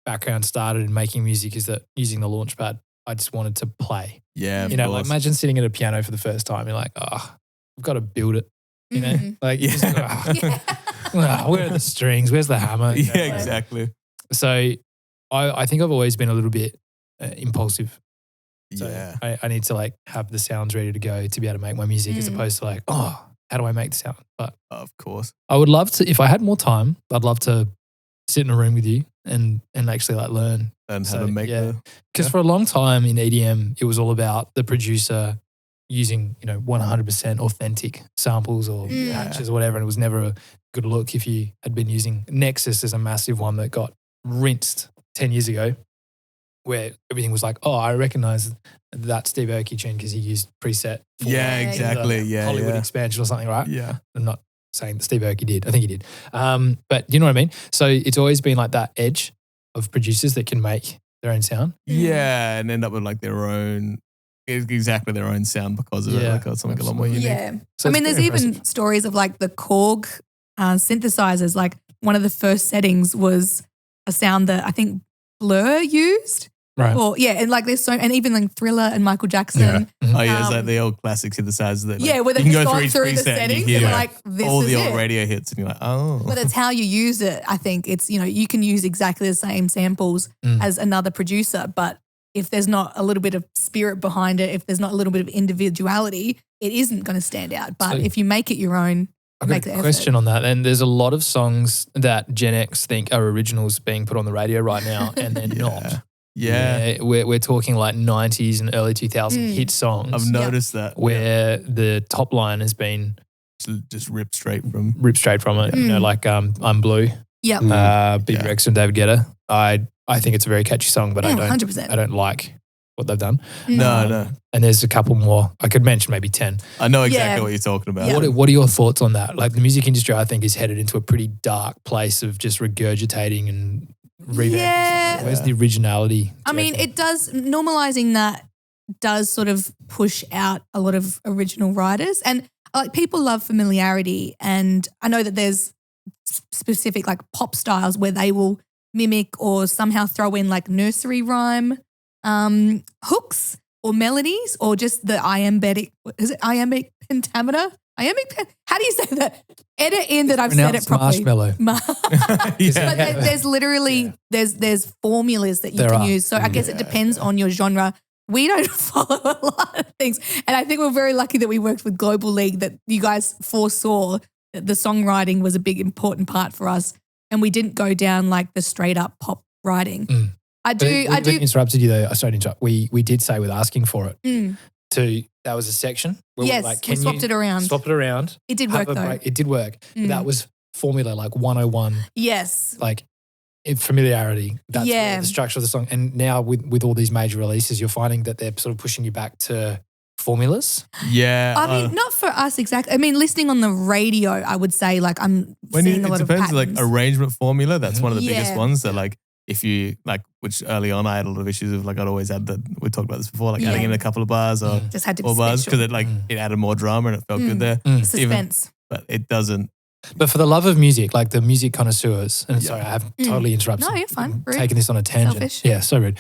background started in making music is that using the Launchpad, I just wanted to play. Yeah. You know, like imagine sitting at a piano for the first time. You're like, oh, I've got to build it. You know, like, you just, where are the strings? Where's the hammer? You know, Yeah, exactly. So I think I've always been a little bit impulsive. So I need to like have the sounds ready to go to be able to make my music as opposed to like, oh, how do I make the sound? But of course, I would love to, if I had more time, I'd love to sit in a room with you and actually like learn. And how to make because for a long time in EDM, it was all about the producer using, 100% authentic samples or patches or whatever. And it was never a good look if you had been using Nexus as a massive one that got rinsed 10 years ago, where everything was like, oh, I recognize that Steve Aoki tune because he used preset. Exactly. Hollywood expansion or something, right? Yeah. I'm not saying that Steve Aoki did. I think he did. But you know what I mean? So it's always been like that edge of producers that can make their own sound. Yeah, and end up with like their own, exactly their own sound because of it. Like something a lot more unique. Yeah. So I mean, there's even stories of like the Korg synthesizers. Like one of the first settings was a sound that I think Blur used. Right. Or and like there's and even like Thriller and Michael Jackson. Yeah. Oh yeah, it's like the old classic synthesizers that where they've just gone through the settings and we're like, this all is the old it. radio hits and you're like, oh. But it's how you use it. I think it's, you can use exactly the same samples as another producer, but if there's not a little bit of spirit behind it, if there's not a little bit of individuality, it isn't going to stand out. But if you make it your own, I've got a question on that. And there's a lot of songs that Gen X think are originals being put on the radio right now and they're not. Yeah. We're talking like 90s and early 2000 hit songs. I've noticed that. Where the top line has been just ripped straight from it. Like I'm Blue. Yep. Big Rex and David Guetta. I think it's a very catchy song, but 100%. I don't like what they've done. No. And there's a couple more. I could mention maybe 10. I know exactly what you're talking about. Yeah. What are your thoughts on that? Like the music industry, I think, is headed into a pretty dark place of just regurgitating and revamping. Yeah. Where's the originality? I mean, it does, normalizing that does sort of push out a lot of original writers. And like people love familiarity. And I know that there's specific like pop styles where they will mimic or somehow throw in like nursery rhyme hooks or melodies or just the iambic pentameter? How do you say that? Edit in that I've said it properly. Marshmallow. But there's literally there's formulas that you can use. So I guess it depends on your genre. We don't follow a lot of things. And I think we're very lucky that we worked with Global League, that you guys foresaw that the songwriting was a big important part for us. And we didn't go down like the straight up pop writing. I do. Interrupted you though. Sorry to interrupt. We did say with asking for it. That was a section. Where yes, we were like, we swapped it around. Swap it around. It did work though. It did work. But that was formula like 101. Yes. Like familiarity. That's the structure of the song. And now with all these major releases, you're finding that they're sort of pushing you back to formulas. Yeah. I mean, not for us exactly. I mean, listening on the radio, I would say like I'm seeing a lot of patterns. It depends, like arrangement formula. That's one of the biggest ones that like if you like, which early on I had a lot of issues with, like I'd always had we talked about this before, like adding in a couple of bars or just had to more be bars special. because it added more drama and it felt good there. Suspense. But it doesn't. But for the love of music, like the music connoisseurs, and sorry, I have totally interrupted. No, you're fine. I'm taking this on a tangent. Selfish. Yeah, so rude.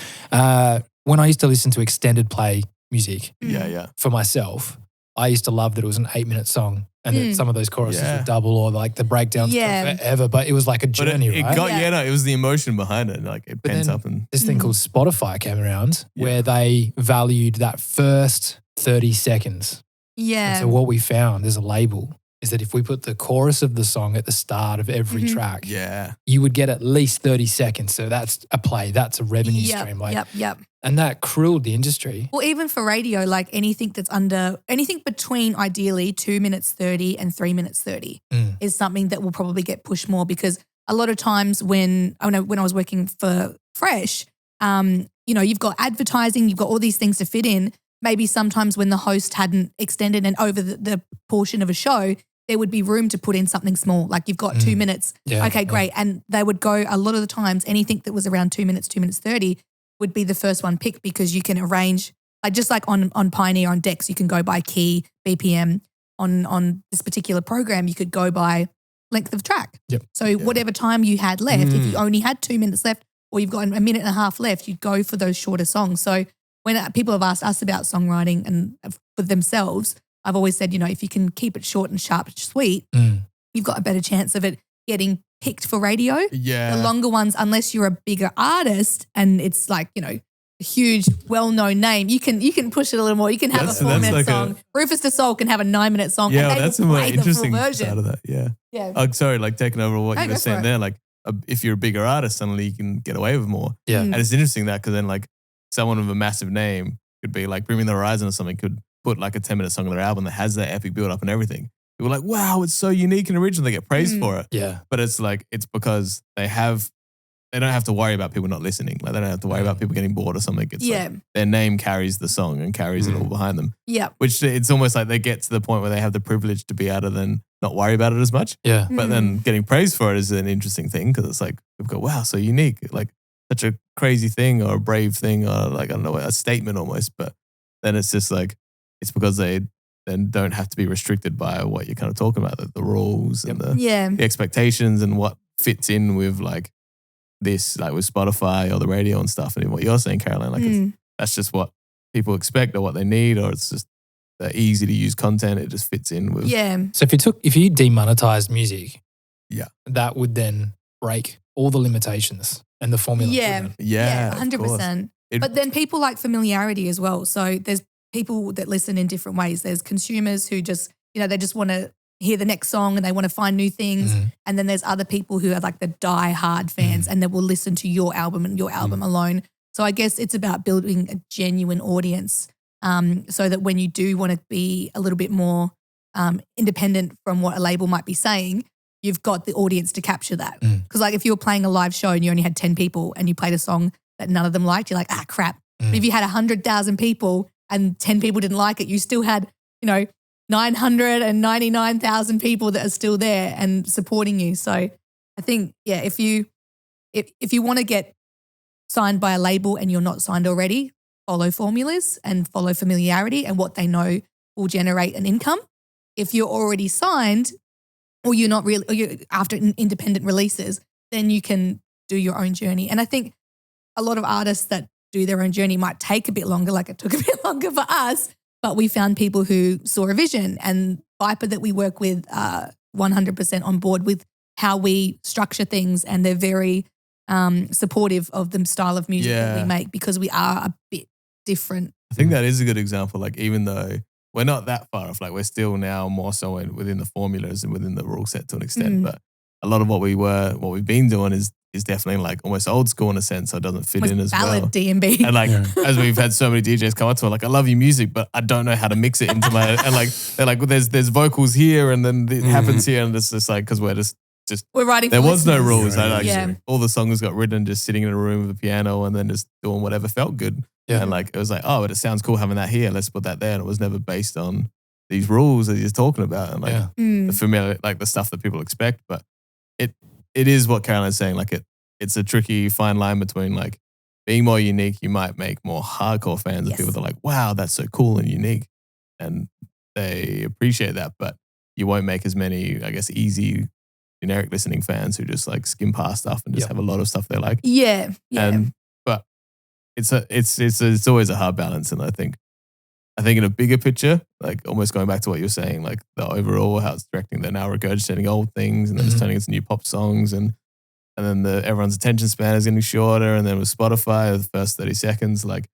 When I used to listen to extended play music for myself, I used to love that it was an 8-minute song and that some of those choruses would double or like the breakdowns took forever, but it was like a journey, right? It was the emotion behind it. Like it pent up. And this thing called Spotify came around where they valued that first 30 seconds. Yeah. And so what we found as a label is that if we put the chorus of the song at the start of every track, you would get at least 30 seconds. So that's a play. That's a revenue stream. Like, and that crueled the industry. Well, even for radio, like anything between ideally 2 minutes 30 and 3 minutes 30 is something that will probably get pushed more, because a lot of times when I was working for Fresh, you've got advertising, you've got all these things to fit in. Maybe sometimes when the host hadn't extended and over the portion of a show, there would be room to put in something small. Like you've got 2 minutes. Yeah, okay, great. And they would go, a lot of the times, anything that was around 2 minutes, 2 minutes 30 would be the first one picked, because you can arrange, like just like on Pioneer, on Dex, you can go by key, BPM. On this particular program, you could go by length of track. Yep. So whatever time you had left, if you only had 2 minutes left or you've got a minute and a half left, you'd go for those shorter songs. So when people have asked us about songwriting and for themselves, I've always said, if you can keep it short and sharp and sweet, you've got a better chance of it getting picked for radio. Yeah. The longer ones, unless you're a bigger artist and it's like, huge, well-known name, you can push it a little more. You can have a 4-minute song. Rufus Du Sol can have a 9-minute song. Yeah, and they that's a will more play interesting the full version. side of that. Yeah. Yeah. Oh, sorry, like taking over what No, you go were for saying it. there. Like, if you're a bigger artist, suddenly you can get away with more. Yeah. And it's interesting that because then like someone with a massive name could be like Bring Me the Horizon or something could put like a 10-minute song on their album that has that epic build up and everything. People are like, wow, it's so unique and original. They get praised for it. Yeah. But it's like, it's because they don't have to worry about people not listening. Like they don't have to worry about people getting bored or something. It's like their name carries the song and carries it all behind them. Yeah. Which it's almost like they get to the point where they have the privilege to be able to then not worry about it as much. Yeah. But then getting praised for it is an interesting thing because it's like, we've got, wow, so unique. Like such a crazy thing or a brave thing or like, I don't know, a statement almost. But then it's just like, it's because they then don't have to be restricted by what you're kind of talking about, the rules and the expectations and what fits in with like this, like with Spotify or the radio and stuff. And what you're saying, Caroline, like that's just what people expect or what they need, or it's just easy to use content. It just fits in with. Yeah. So if you demonetized music, yeah, that would then break all the limitations and the formula. Yeah. Yeah. 100%. But then people like familiarity as well. So there's people that listen in different ways. There's consumers who just, they just want to hear the next song and they want to find new things. And then there's other people who are like the die-hard fans and they will listen to your album and your album alone. So I guess it's about building a genuine audience so that when you do want to be a little bit more independent from what a label might be saying, you've got the audience to capture that. Because like if you were playing a live show and you only had 10 people and you played a song that none of them liked, you're like, crap. But if you had 100,000 people and 10 people didn't like it, you still had, 999,000 people that are still there and supporting you. So I think, if you want to get signed by a label and you're not signed already, follow formulas and follow familiarity and what they know will generate an income. If you're already signed or you're not really, or you're after independent releases, then you can do your own journey. And I think a lot of artists that do their own journey might take a bit longer, like it took a bit longer for us, but we found people who saw a vision, and Viper that we work with are 100% on board with how we structure things, and they're very supportive of the style of music that we make because we are a bit different. I think that is a good example. Like even though we're not that far off, like we're still now more so within the formulas and within the rule set to an extent, but a lot of what we've been doing is definitely like almost old school in a sense, so it doesn't fit in as ballad well. D&B. And like as we've had so many DJs come up to it, like I love your music, but I don't know how to mix it into my and like they're like, well, there's vocals here and then it happens here, and it's just like because we're writing. There was no rules. Right. All the songs got written just sitting in a room with a piano and then just doing whatever felt good. Yeah. And like it was like, oh, but it sounds cool having that here. Let's put that there. And it was never based on these rules that you're talking about and like the familiar, like the stuff that people expect. But it is what Caroline's saying. Like it's a tricky fine line between like being more unique. You might make more hardcore fans of people that are like, wow, that's so cool and unique, and they appreciate that. But you won't make as many, I guess, easy generic listening fans who just like skim past stuff and just have a lot of stuff they like. Yeah. But it's always a hard balance, and I think in a bigger picture, like almost going back to what you're saying, like the overall how it's directing, they're now regurgitating old things and then it's turning into new pop songs, and then everyone's attention span is getting shorter, and then with Spotify, the first 30 seconds, like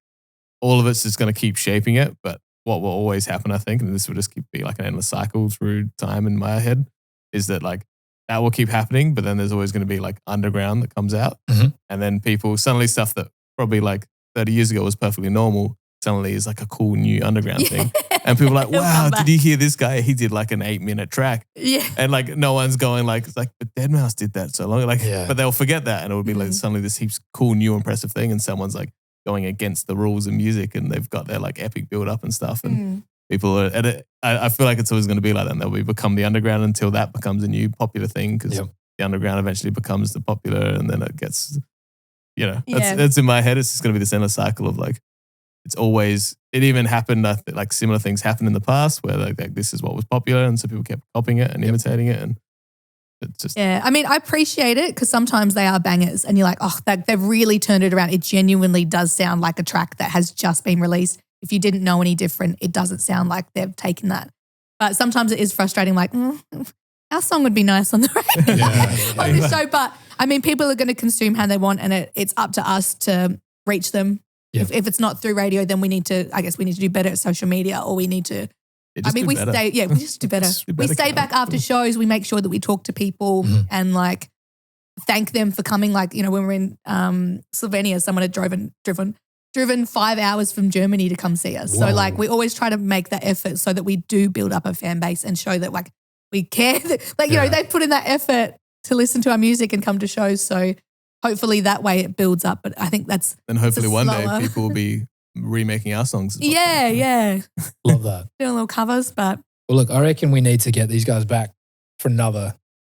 all of it's just going to keep shaping it. But what will always happen, I think, and this will just be like an endless cycle through time in my head, is that like that will keep happening, but then there's always going to be like underground that comes out, and then people suddenly stuff that probably like 30 years ago was perfectly normal suddenly is like a cool new underground thing. And people are like, wow, did you hear this guy? He did like an 8-minute track. Yeah. And like no one's going like, it's like, but Deadmau5 did that so long. Like, but they'll forget that, and it would be like suddenly this heaps cool, new, impressive thing, and someone's like going against the rules of music, and they've got their like epic build up and stuff. And people are, and I feel like it's always going to be like that. And they'll become the underground until that becomes a new popular thing, because the underground eventually becomes the popular, and then it gets, that's in my head. It's just going to be this endless cycle of like, it's always, it even happened, like similar things happened in the past where like this is what was popular, and so people kept copying it and imitating it, and it's just. Yeah, I mean, I appreciate it because sometimes they are bangers and you're like, oh, they've really turned it around. It genuinely does sound like a track that has just been released. If you didn't know any different, it doesn't sound like they've taken that. But sometimes it is frustrating, like, our song would be nice on the radio on this show. But I mean, people are going to consume how they want, and it's up to us to reach them If it's not through radio, then we need to do better at social media, or we need to. We just do better. We stay back after shows. We make sure that we talk to people and like thank them for coming. Like, you know, when we're in Slovenia, someone had driven 5 hours from Germany to come see us. Whoa. So like we always try to make that effort so that we do build up a fan base and show that like we care. Like, you know, they put in that effort to listen to our music and come to shows. So hopefully that way it builds up. But I think that's and hopefully one day people will be remaking our songs. Yeah. Love that. Doing little covers, but. Well, look, I reckon we need to get these guys back for another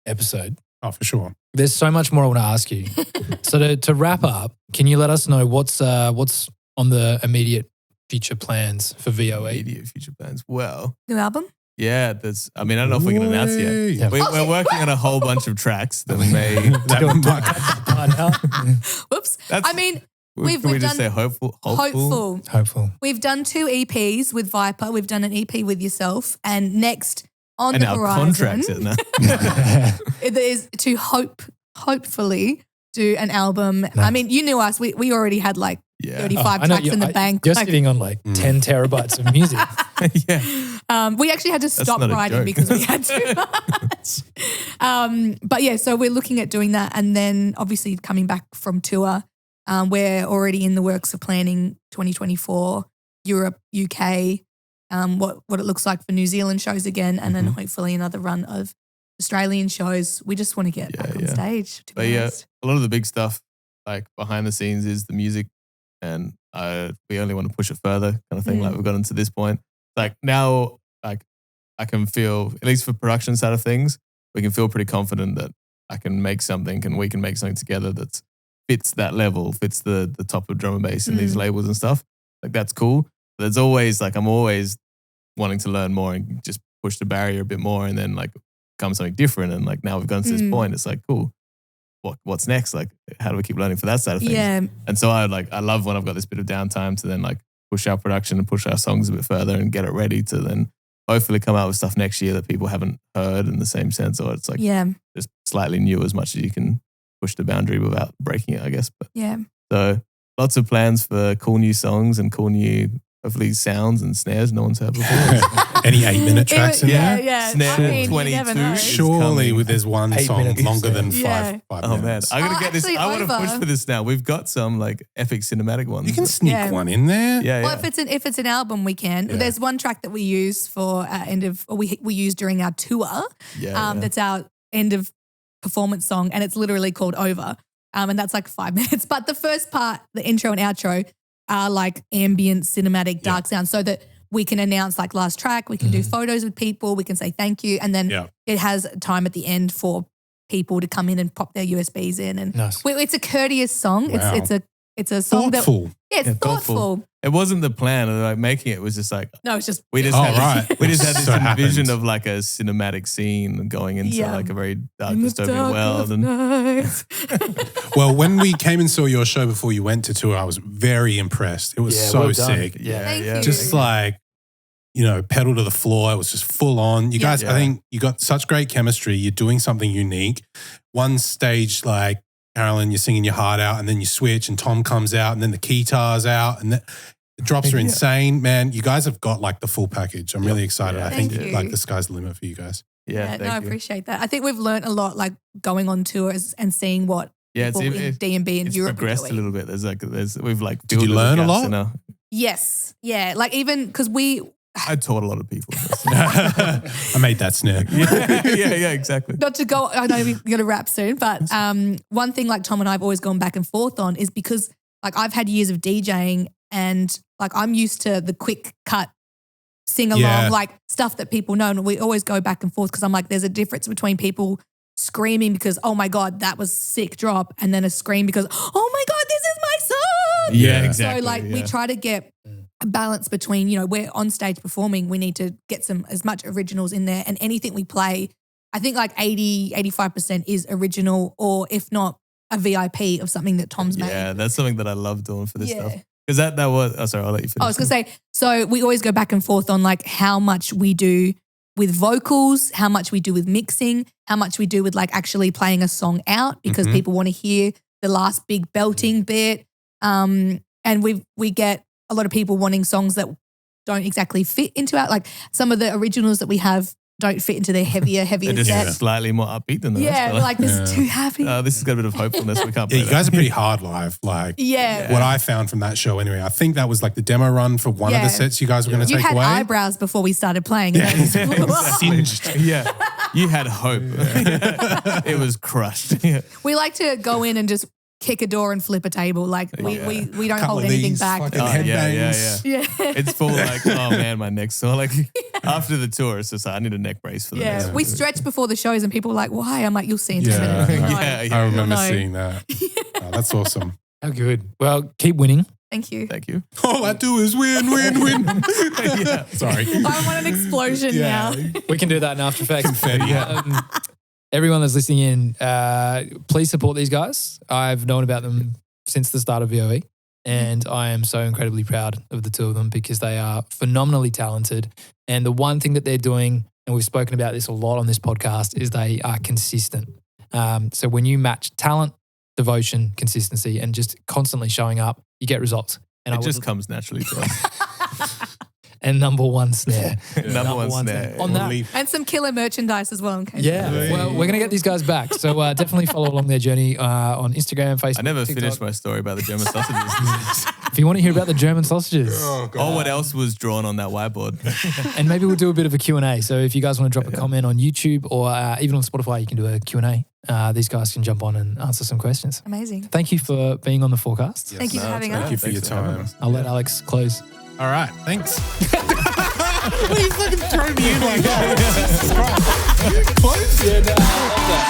episode. Oh, for sure. There's so much more I want to ask you. So to wrap up, can you let us know what's on the immediate future plans for VO8? Immediate future plans. Well. New album? Yeah, I don't know if we can announce yet. Yeah. We're working on a whole bunch of tracks that may. Whoops. Can we just say hopeful? Hopeful. We've done 2 EPs with Viper. We've done an EP with yourself. And next on the horizon it is to hopefully do an album. No. I mean, you knew us. We already had like 35 tracks in the bank. You're sitting on like 10 terabytes of music. Yeah. We actually had to stop writing because we had too much. But yeah, so we're looking at doing that. And then obviously coming back from tour. We're already in the works of planning 2024, Europe, UK, what it looks like for New Zealand shows again, and then hopefully another run of Australian shows. We just want to get back on stage, to be honest. A lot of the big stuff, like behind the scenes, is the music, and we only want to push it further kind of thing. Like we've gotten to this point. Like now, like I can feel, at least for production side of things, we can feel pretty confident that I can make something and we can make something together that's fits that level, fits the top of drum and bass and these labels and stuff. Like that's cool. But there's always like, I'm always wanting to learn more and just push the barrier a bit more and then like become something different. And like now we've gotten to this point, it's like, cool. What's next? Like, how do we keep learning for that side of things? Yeah. And so I love when I've got this bit of downtime to then like push our production and push our songs a bit further and get it ready to then hopefully come out with stuff next year that people haven't heard in the same sense, or it's like just slightly new as much as you can push the boundary without breaking it, I guess. But so lots of plans for cool new songs and cool new, hopefully, sounds and snares no one's heard before. Any 8-minute tracks in there? Yeah. Snare 22. Surely there's one song longer than 5 minutes. Oh man, I gotta get this. I want to push for this now. We've got some like epic cinematic ones. You can sneak one in there. Yeah. Well, if it's an album, we can. Yeah. There's one track that we use for we use during our tour. That's our end of performance song, and it's literally called Over. And that's like 5 minutes. But the first part, the intro and outro, are like ambient, cinematic, dark sounds, so that we can announce like last track, we can do photos with people, we can say thank you, and then it has time at the end for people to come in and pop their USBs in. And it's a courteous song. Wow. It's a song thoughtful. It's thoughtful. It wasn't the plan. Like making it was just like it's just we just had this vision of like a cinematic scene going into like a very dark dystopian world. And well, when we came and saw your show before you went to tour, I was very impressed. It was so sick. Thank you. Just like, pedal to the floor. It was just full on. You guys, I think you got such great chemistry. You're doing something unique. One stage, like, Carolyn, you're singing your heart out, and then you switch, and Tom comes out, and then the guitar's out, and the drops are insane, man. You guys have got like the full package. I'm really excited. I think like the sky's the limit for you guys. I appreciate that. I think we've learned a lot, like going on tours and seeing what people in D&B and Europe progressed are doing. A little bit. We've like did you learn a lot? Yes, like even because I taught a lot of people. I made that snare. Yeah, exactly. Not to go, I know we're going to wrap soon, but one thing like Tom and I have always gone back and forth on is because like I've had years of DJing and like I'm used to the quick cut, sing along, like stuff that people know. And we always go back and forth because I'm like, there's a difference between people screaming because, oh my God, that was sick drop, and then a scream because, oh my God, this is my song. Yeah, exactly. So like we try to get a balance between, we're on stage performing, we need to get as much originals in there, and anything we play, I think like 80-85% is original, or if not a VIP of something that Tom's made. Yeah, that's something that I love doing for this stuff. Because that was, sorry, I'll let you finish. I was going to say, so we always go back and forth on like how much we do with vocals, how much we do with mixing, how much we do with like actually playing a song out because people want to hear the last big belting bit. And and we get a lot of people wanting songs that don't exactly fit into our, like some of the originals that we have don't fit into their heavier They're just set. slightly more upbeat than the rest. Yeah, like this is too happy. This has got a bit of hopefulness. We can't play you that. guys are pretty hard live. Like what I found from that show anyway, I think that was like the demo run for one of the sets you guys were going to take away. You had eyebrows before we started playing. And Singed. Yeah. You had hope. It was crushed. We like to go in and just kick a door and flip a table. Like we don't hold anything back. Yeah. It's full like, oh man, my neck's sore. Like after the tour, it's just like, I need a neck brace for the next one. We stretch before the shows and people are like, why? I'm like, you'll see in 10 minutes. I remember seeing that. Oh, that's awesome. How good. Well, keep winning. Thank you. All I do is win. Sorry. I want an explosion now. We can do that in After Effects. Confetti. Everyone that's listening in, please support these guys. I've known about them since the start of VOE, and I am so incredibly proud of the two of them because they are phenomenally talented. And the one thing that they're doing, and we've spoken about this a lot on this podcast, is they are consistent. So when you match talent, devotion, consistency, and just constantly showing up, you get results. And it just comes naturally to us. And number one snare. Number one snare. On that. And some killer merchandise as well. In case well, we're going to get these guys back. So definitely follow along their journey on Instagram, Facebook, I never TikTok. finished my story about the German sausages. If you want to hear about the German sausages. Or what else was drawn on that whiteboard. And maybe we'll do a bit of a Q&A. So if you guys want to drop a comment on YouTube or even on Spotify, you can do a Q&A. These guys can jump on and answer some questions. Amazing. Thank you for being on the forecast. Thank you for having us. Thank you for your time. I'll let Alex close. All right. Thanks. What are you fucking throwing me in like that? Jesus Christ. Close? Yeah, no, I love that.